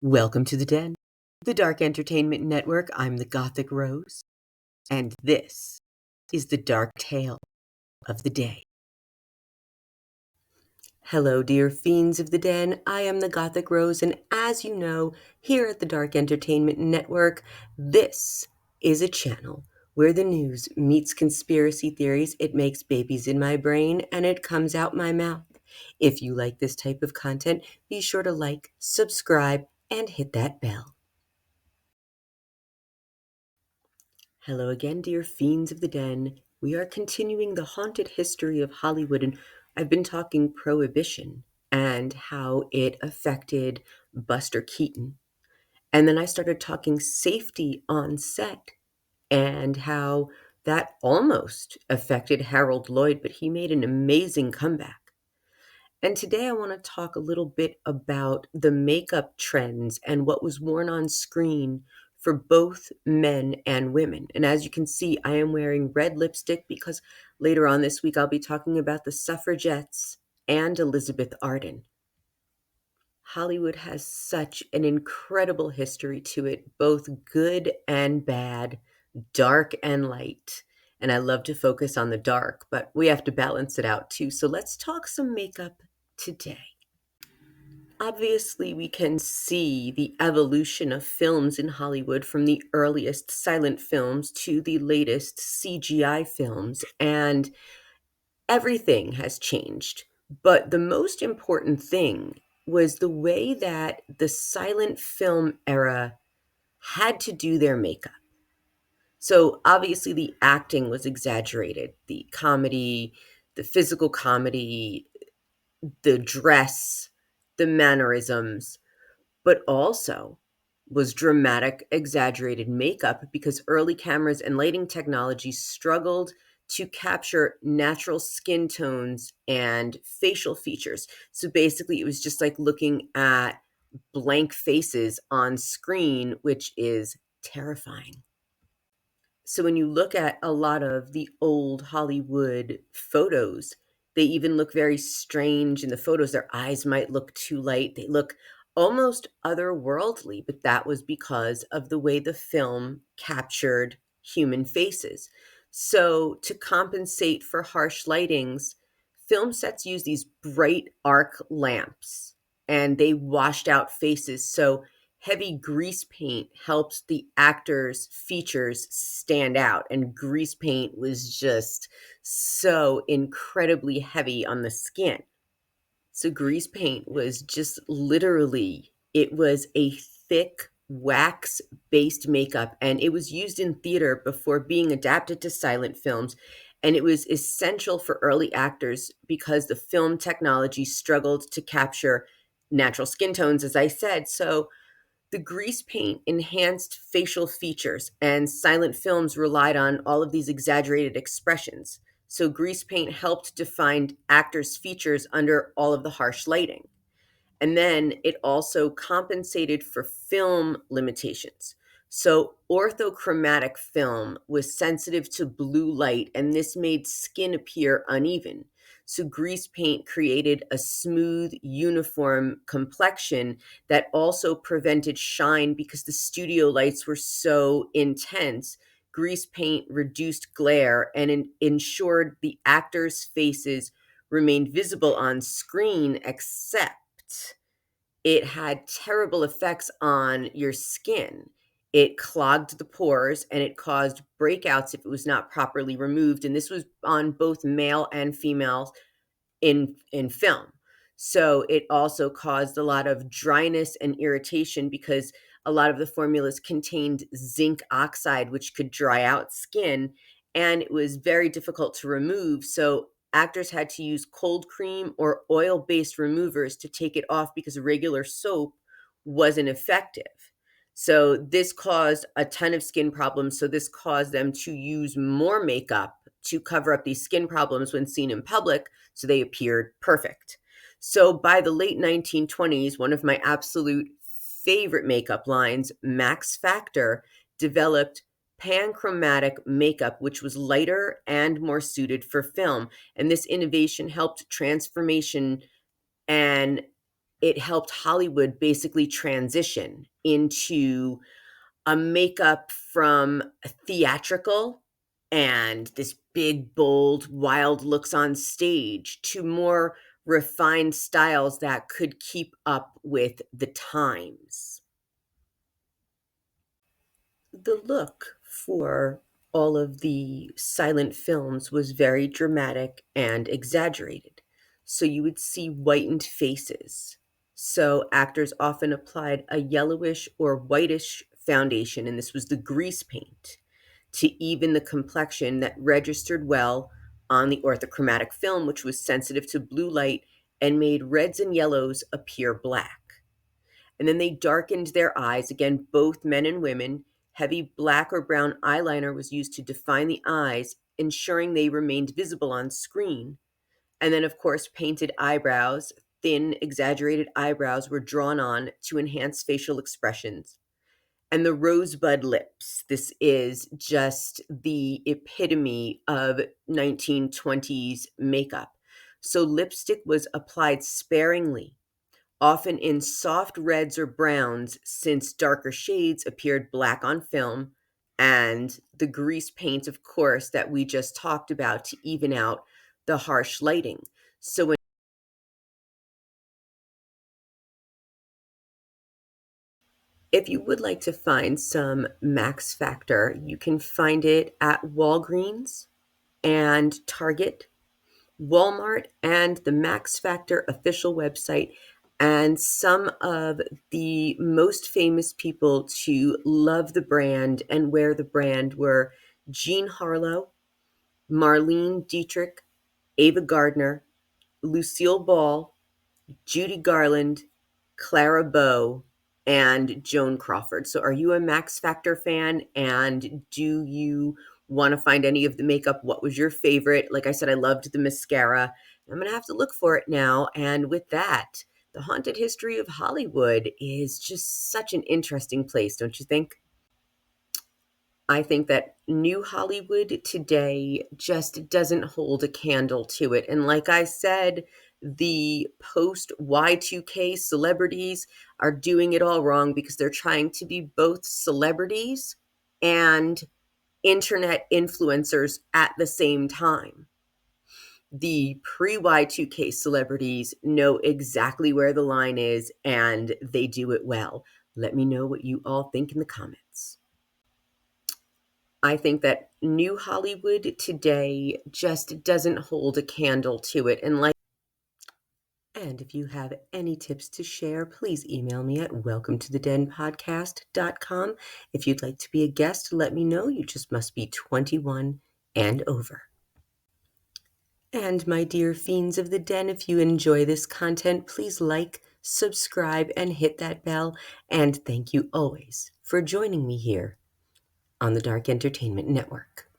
Welcome to the Den, the Dark Entertainment Network. I'm the Gothic Rose, and this is the dark tale of the day. Hello, dear fiends of the Den. I am the Gothic Rose, and as you know, here at the Dark Entertainment Network, this is a channel where the news meets conspiracy theories. It makes babies in my brain, and it comes out my mouth. If you like this type of content, be sure to like, subscribe, and hit that bell. Hello again, dear fiends of the Den. We are continuing the haunted history of Hollywood, and I've been talking Prohibition and how it affected Buster Keaton. And then I started talking safety on set and how that almost affected Harold Lloyd, but he made an amazing comeback. And today I want to talk a little bit about the makeup trends and what was worn on screen for both men and women. And as you can see, I am wearing red lipstick because later on this week I'll be talking about the suffragettes and Elizabeth Arden. Hollywood has such an incredible history to it, both good and bad, dark and light. And I love to focus on the dark, but we have to balance it out too. So let's talk some makeup today. Obviously, we can see the evolution of films in Hollywood from the earliest silent films to the latest CGI films, and everything has changed. But the most important thing was the way that the silent film era had to do their makeup. So obviously, the acting was exaggerated, the comedy, the physical comedy, the dress, the mannerisms, but also was dramatic, exaggerated makeup because early cameras and lighting technology struggled to capture natural skin tones and facial features. So basically, it was just like looking at blank faces on screen, which is terrifying. So when you look at a lot of the old Hollywood photos, they even look very strange in the photos. Their eyes might look too light. They look almost otherworldly, but that was because of the way the film captured human faces. So to compensate for harsh lightings, film sets use these bright arc lamps and they washed out faces. So heavy grease paint helps the actors' features stand out. And grease paint was just so incredibly heavy on the skin. So grease paint was just literally, it was a thick wax based makeup and it was used in theater before being adapted to silent films. And it was essential for early actors because the film technology struggled to capture natural skin tones, as I said. So the grease paint enhanced facial features, and silent films relied on all of these exaggerated expressions. So, grease paint helped define actors' features under all of the harsh lighting. And then it also compensated for film limitations. So, orthochromatic film was sensitive to blue light, and this made skin appear uneven. So, grease paint created a smooth, uniform complexion that also prevented shine because the studio lights were so intense. Grease paint reduced glare and ensured the actors' faces remained visible on screen, except it had terrible effects on your skin. It clogged the pores and it caused breakouts if it was not properly removed. And this was on both male and female in film. So it also caused a lot of dryness and irritation because a lot of the formulas contained zinc oxide, which could dry out skin, and it was very difficult to remove. So actors had to use cold cream or oil-based removers to take it off because regular soap wasn't effective. So this caused a ton of skin problems. So this caused them to use more makeup to cover up these skin problems when seen in public, so they appeared perfect. So by the late 1920s, one of my absolute favorite makeup lines, Max Factor, developed panchromatic makeup, which was lighter and more suited for film. And this innovation helped transformation and it helped Hollywood basically transition into a makeup from theatrical and this big, bold, wild looks on stage to more refined styles that could keep up with the times. The look for all of the silent films was very dramatic and exaggerated. So you would see whitened faces. So actors often applied a yellowish or whitish foundation, and this was the grease paint, to even the complexion that registered well on the orthochromatic film, which was sensitive to blue light and made reds and yellows appear black. And then they darkened their eyes, again, both men and women. Heavy black or brown eyeliner was used to define the eyes, ensuring they remained visible on screen. And then, of course, painted eyebrows, thin, exaggerated eyebrows were drawn on to enhance facial expressions. And the rosebud lips. This is just the epitome of 1920s makeup. So lipstick was applied sparingly, often in soft reds or browns, since darker shades appeared black on film, and the grease paint, of course, that we just talked about to even out the harsh lighting. So if you would like to find some Max Factor, you can find it at Walgreens and Target, Walmart, and the Max Factor official website. And some of the most famous people to love the brand and wear the brand were Jean Harlow, Marlene Dietrich, Ava Gardner, Lucille Ball, Judy Garland, Clara Bow, and Joan Crawford. So, are you a Max Factor fan? And do you want to find any of the makeup? What was your favorite? Like I said, I loved the mascara. I'm going to have to look for it now. And with that, the haunted history of Hollywood is just such an interesting place, don't you think? I think that new Hollywood today just doesn't hold a candle to it. And like I said, the post Y2K celebrities are doing it all wrong because they're trying to be both celebrities and internet influencers at the same time. The pre Y2K celebrities know exactly where the line is and they do it well. Let me know what you all think in the comments. I think that new Hollywood today just doesn't hold a candle to it. And if you have any tips to share, please email me at welcometothedenpodcast.com. If you'd like to be a guest, let me know. You just must be 21 and over. And my dear fiends of the den, if you enjoy this content, please like, subscribe, and hit that bell. And thank you always for joining me here on the Dark Entertainment Network.